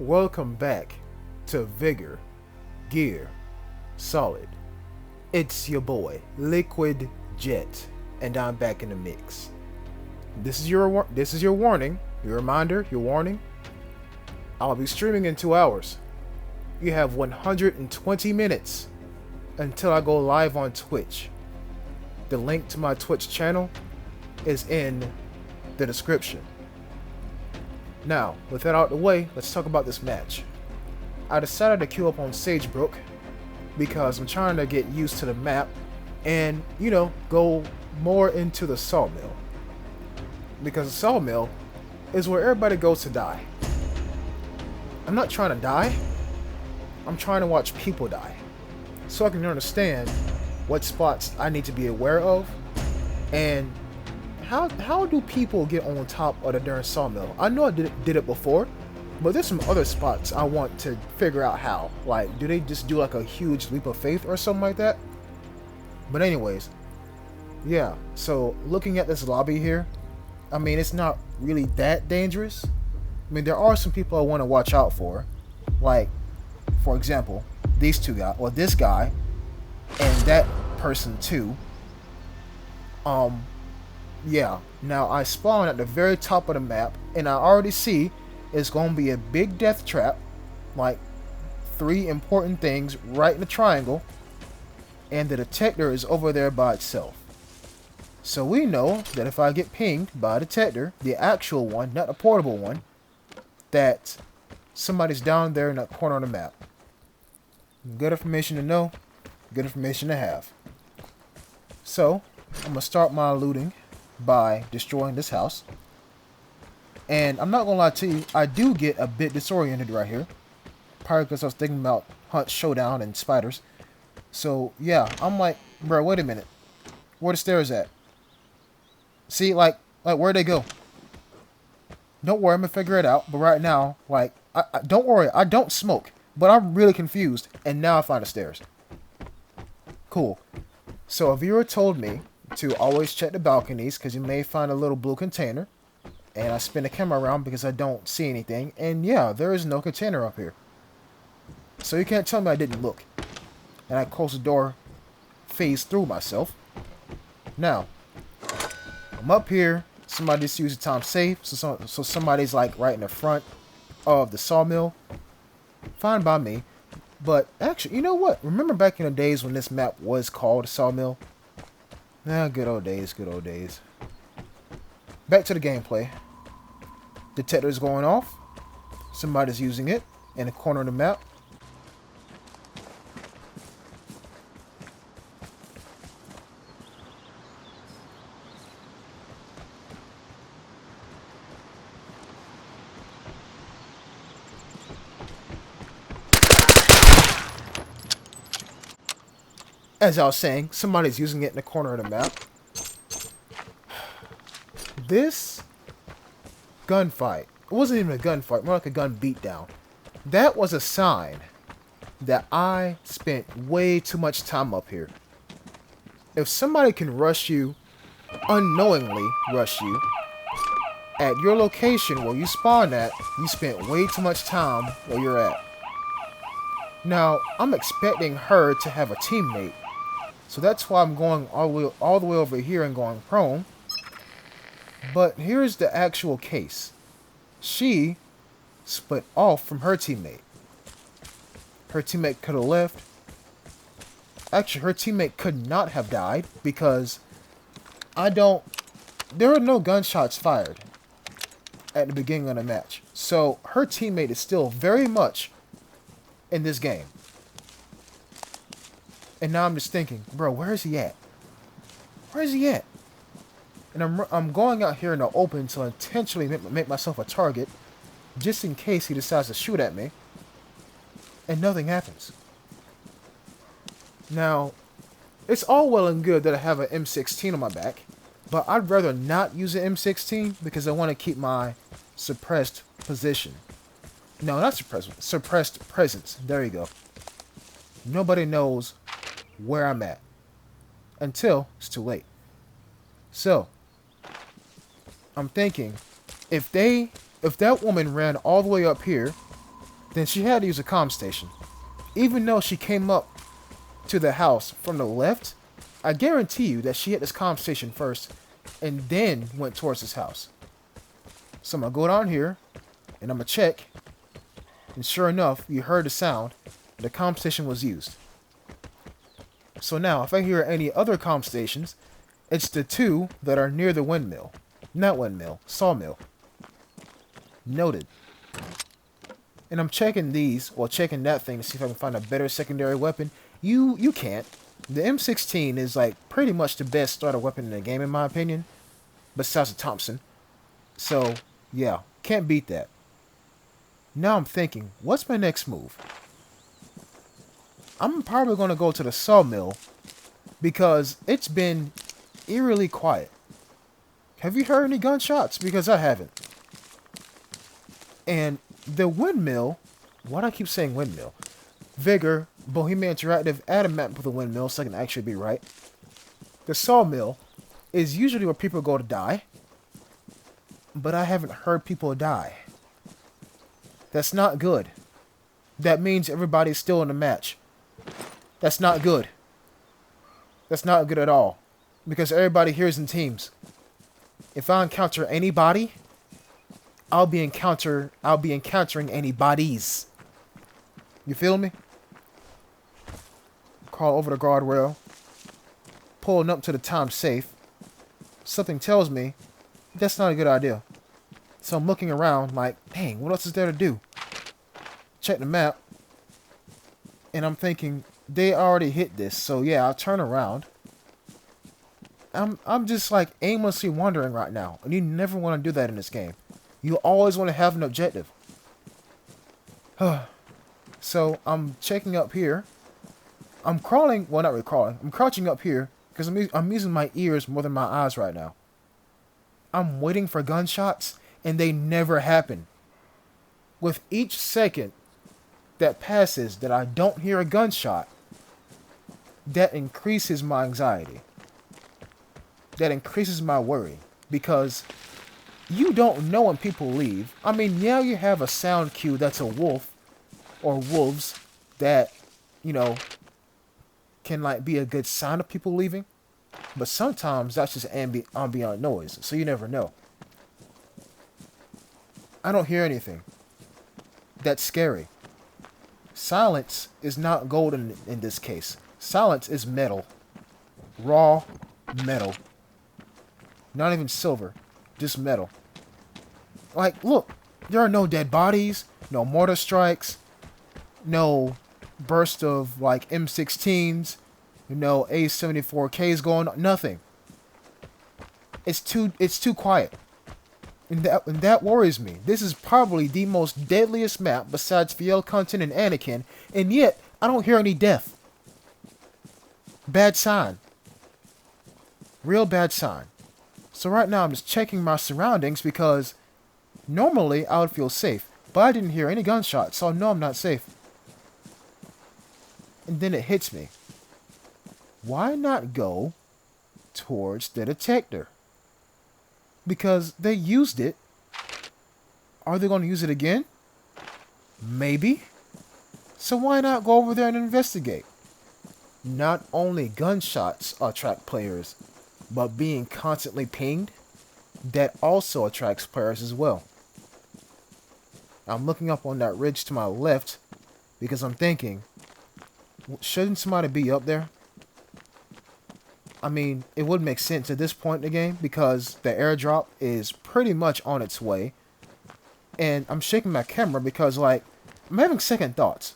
Welcome back to Vigor, Gear, Solid. It's your boy, Liquid Jet, and I'm back in the mix. This is your warning, your reminder, your warning. I'll be streaming in 2 hours. You have 120 minutes until I go live on Twitch. The link to my Twitch channel is in the description. Now, with that out of the way, let's talk about this match. I decided to queue up on Sagbruk because I'm trying to get used to the map and, go more into the sawmill. Because the sawmill is where everybody goes to die. I'm not trying to die. I'm trying to watch people die. So I can understand what spots I need to be aware of and how do people get on top of the darn sawmill? I know I did it before, but there's some other spots I want to figure out how. Like, do they just do like a huge leap of faith or something like that? But anyways, yeah, so looking at this lobby here, I mean, it's not really that dangerous. I mean, there are some people I want to watch out for. Like, for example, these two guys, or this guy, and that person too. Yeah, now I spawn at the very top of the map, and I already see it's going to be a big death trap, like 3 important things right in the triangle, and the detector is over there by itself. So we know that if I get pinged by a detector, the actual one, not the portable one, that somebody's down there in that corner of the map. Good information to know, good information to have. So, I'm going to start my looting by destroying this house. And I'm not gonna lie to you, I do get a bit disoriented right here. Probably because I was thinking about Hunt Showdown and spiders. So yeah, I'm like, bro, wait a minute. Where the stairs at? See, like where'd they go? Don't worry, I'm gonna figure it out. But right now, like, don't worry, I don't smoke. But I'm really confused. And now I find the stairs. Cool. So a viewer told me to always check the balconies because you may find a little blue container. And I spin the camera around because I don't see anything. And yeah, there is no container up here. So you can't tell me I didn't look. And I closed the door, phased through myself. Now, I'm up here. Somebody just used the time safe. So somebody's like right in the front of the sawmill. Fine by me. But actually, you know what? Remember back in the days when this map was called Sawmill? Good old days, good old days. Back to the gameplay. Detector's going off. Somebody's using it in the corner of the map. As I was saying, somebody's using it in the corner of the map. This gunfight, it wasn't even a gunfight, more like a gun beatdown. That was a sign that I spent way too much time up here. If somebody can rush you, unknowingly rush you, at your location where you spawn at, you spent way too much time where you're at. Now, I'm expecting her to have a teammate. So that's why I'm going all the way over here and going prone. But here's the actual case. She split off from her teammate. Her teammate could have left. Actually, her teammate could not have died because there are no gunshots fired at the beginning of the match. So her teammate is still very much in this game. And now I'm just thinking, bro, where is he at? Where is he at? And I'm going out here in the open to intentionally make myself a target, just in case he decides to shoot at me. And nothing happens. Now, it's all well and good that I have an M16 on my back, but I'd rather not use an M16 because I want to keep my suppressed position. No, not suppressed. Suppressed presence. There you go. Nobody knows where I'm at until it's too late. So, I'm thinking, if that woman ran all the way up here then she had to use a comm station. Even though she came up to the house from the left, I guarantee you that she hit this comm station first and then went towards this house. So I'm going to go down here and I'm going to check. And sure enough, you heard the sound. The comm station was used. So now, if I hear any other comm stations, it's the two that are near the windmill. Not windmill, sawmill. Noted. And I'm checking these, or checking that thing to see if I can find a better secondary weapon. You can't. The M16 is like pretty much the best starter weapon in the game in my opinion. Besides the Thompson. So, yeah, can't beat that. Now I'm thinking, what's my next move? I'm probably going to go to the sawmill because it's been eerily quiet. Have you heard any gunshots? Because I haven't. And the windmill, why do I keep saying windmill? Vigor, Bohemia Interactive, add a map for the windmill so I can actually be right. The sawmill is usually where people go to die. But I haven't heard people die. That's not good. That means everybody's still in the match. That's not good. That's not good at all. Because everybody here is in teams. If I encounter anybody, I'll be encountering anybody's. You feel me? Crawl over the guardrail. Pulling up to the time safe. Something tells me that's not a good idea. So I'm looking around like, dang, what else is there to do? Check the map. And I'm thinking, they already hit this. So yeah, I'll turn around. I'm just like aimlessly wandering right now. And you never want to do that in this game. You always want to have an objective. So I'm checking up here. I'm crawling, well not really crawling. I'm crouching up here because I'm using my ears more than my eyes right now. I'm waiting for gunshots and they never happen. With each second that passes that I don't hear a gunshot, that increases my anxiety. That increases my worry. Because you don't know when people leave. I mean, yeah, you have a sound cue that's a wolf or wolves that, you know, can like be a good sign of people leaving. But sometimes that's just ambient noise, so you never know. I don't hear anything. That's scary. Silence is not golden in this case. Silence is metal. Raw metal. Not even silver. Just metal. Like, look. There are no dead bodies. No mortar strikes. No burst of, like, M16s. No A74Ks going on. Nothing. It's too quiet. And that worries me. This is probably the most deadliest map besides Fiel Content and Anakin, and yet I don't hear any death. Bad sign. Real bad sign. So right now I'm just checking my surroundings because normally I would feel safe, but I didn't hear any gunshots, so I know I'm not safe. And then it hits me. Why not go towards the detector? Because they used it. Are they going to use it again? Maybe. So why not go over there and investigate? Not only gunshots attract players, but being constantly pinged, that also attracts players as well. I'm looking up on that ridge to my left because I'm thinking, shouldn't somebody be up there? I mean, it would make sense at this point in the game because the airdrop is pretty much on its way. And I'm shaking my camera because, like, I'm having second thoughts.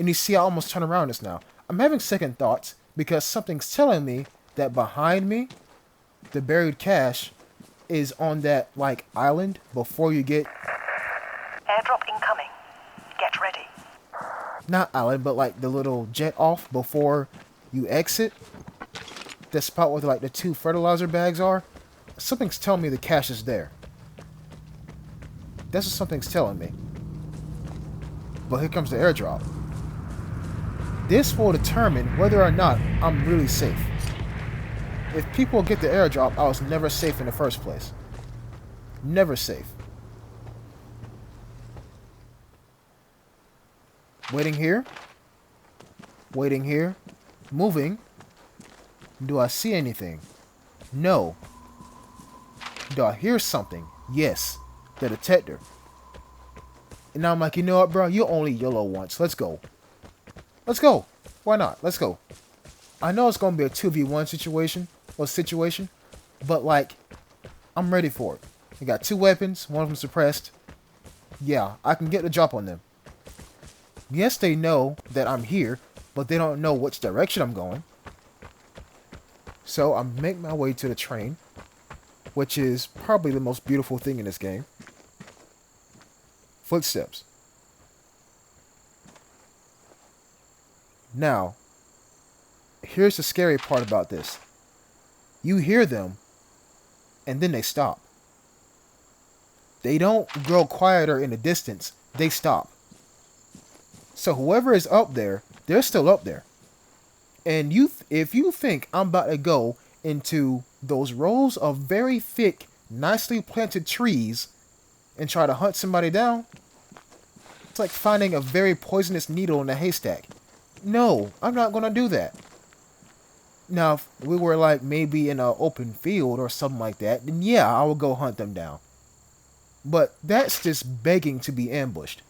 And you see I almost turn around this now. I'm having second thoughts because something's telling me that behind me, the buried cache is on that, like, island before you get... Airdrop incoming. Get ready. Not island, but, like, the little jet off before you exit. The spot where like the 2 fertilizer bags are. Something's telling me the cache is there. That's what something's telling me. But here comes the airdrop. This will determine whether or not I'm really safe. If people get the airdrop, I was never safe in the first place. Never safe. Waiting here. Waiting here. Moving. Do I see anything? No. Do I hear something? Yes. The detector. And now I'm like, you know what, bro? You only YOLO once. Let's go. Let's go. Why not? Let's go. I know it's going to be a 2v1 situation, but like, I'm ready for it. I got 2 weapons, one of them suppressed. Yeah, I can get the drop on them. Yes, they know that I'm here, but they don't know which direction I'm going. So I'm making my way to the train, which is probably the most beautiful thing in this game. Footsteps. Now, here's the scary part about this. You hear them, and then they stop. They don't grow quieter in the distance. They stop. So whoever is up there, they're still up there. And if you think I'm about to go into those rows of very thick, nicely planted trees and try to hunt somebody down, it's like finding a very poisonous needle in a haystack. No, I'm not going to do that. Now, if we were like maybe in an open field or something like that, then yeah, I would go hunt them down. But that's just begging to be ambushed.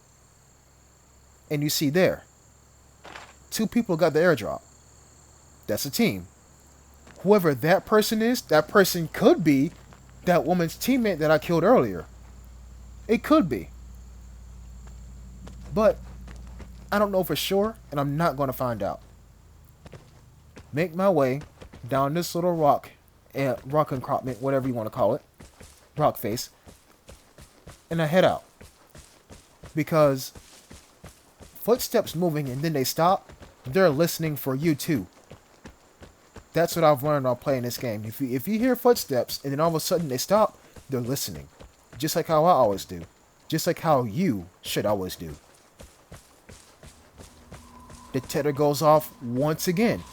And you see there, 2 people got the airdrop. That's a team. Whoever that person is, that person could be that woman's teammate that I killed earlier. It could be. But I don't know for sure, and I'm not going to find out. Make my way down this little rock encroachment, whatever you want to call it, rock face, and I head out. Because footsteps moving and then they stop, they're listening for you too. That's what I've learned while playing this game. If you hear footsteps and then all of a sudden they stop, they're listening. Just like how I always do. Just like how you should always do. The detector goes off once again.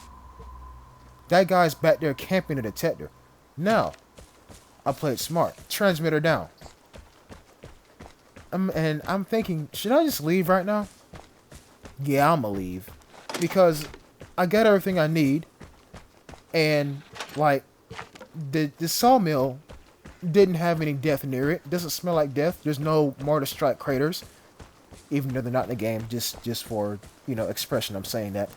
That guy's back there camping the detector. Now, I played smart. Transmitter down. And I'm thinking, should I just leave right now? Yeah, I'm gonna leave. Because I got everything I need. And, like, the sawmill didn't have any death near it. It doesn't smell like death. There's no mortar strike craters. Even though they're not in the game. Just for, expression, I'm saying that.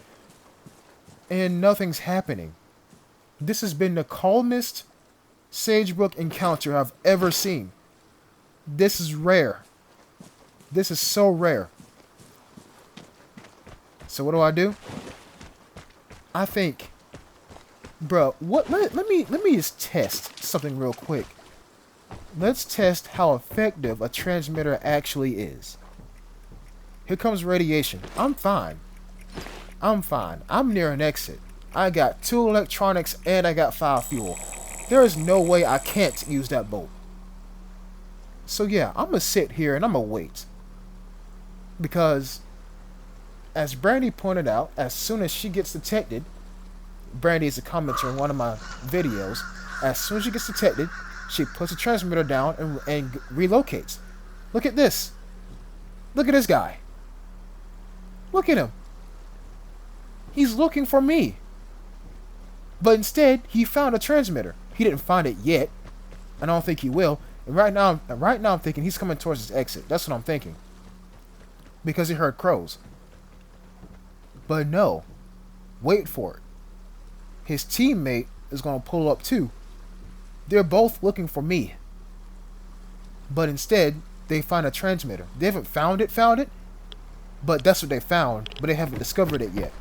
And nothing's happening. This has been the calmest Sagbruk encounter I've ever seen. This is rare. This is so rare. So what do? I think, bro, let me just test something real quick. Let's test how effective a transmitter actually is. Here comes radiation. I'm fine. I'm near an exit. I got 2 electronics and I got 5 fuel. There is no way I can't use that bolt. So yeah, I'm gonna sit here and I'm gonna wait. Because, as Brandy pointed out, as soon as she gets detected, Brandy is a commenter in one of my videos, as soon as she gets detected, she puts the transmitter down and relocates. Look at this. Look at this guy. Look at him. He's looking for me. But instead, he found a transmitter. He didn't find it yet. And I don't think he will. And right now I'm thinking he's coming towards his exit. That's what I'm thinking. Because he heard crows. But no. Wait for it. His teammate is going to pull up too. They're both looking for me. But instead, they find a transmitter. They haven't found it, but that's what they found. But they haven't discovered it yet.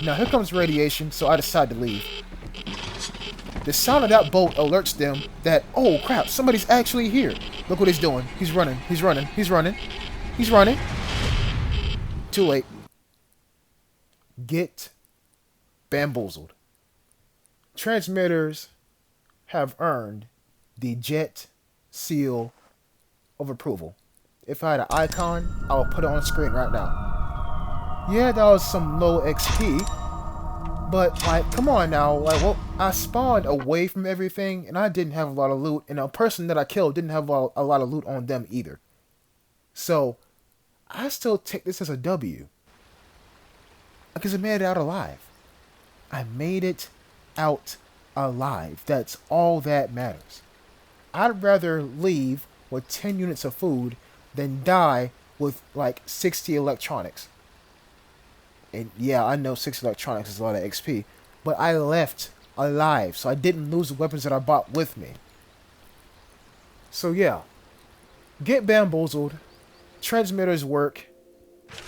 Now here comes radiation, so I decide to leave. The sound of that bolt alerts them that, oh crap, somebody's actually here. Look what he's doing. He's running. Too late. Get bamboozled. Transmitters have earned the Jet seal of approval. If I had an icon, I would put it on the screen right now. Yeah, that was some low XP, but like, come on now, like, well, I spawned away from everything, and I didn't have a lot of loot, and a person that I killed didn't have a lot of loot on them either. So, I still take this as a W. Because I made it out alive. I made it out alive. That's all that matters. I'd rather leave with 10 units of food than die with like 60 electronics. And yeah, I know 60 electronics is a lot of XP, but I left alive, so I didn't lose the weapons that I bought with me. So yeah, get bamboozled. Transmitters work.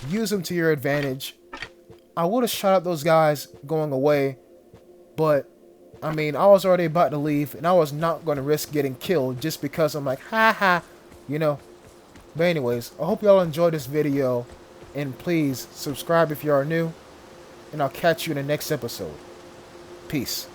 Use them to your advantage. I would have shot at those guys going away, but I mean, I was already about to leave, and I was not going to risk getting killed just because I'm like, ha ha, you know. But anyways, I hope y'all enjoyed this video, and please subscribe if you are new, and I'll catch you in the next episode. Peace.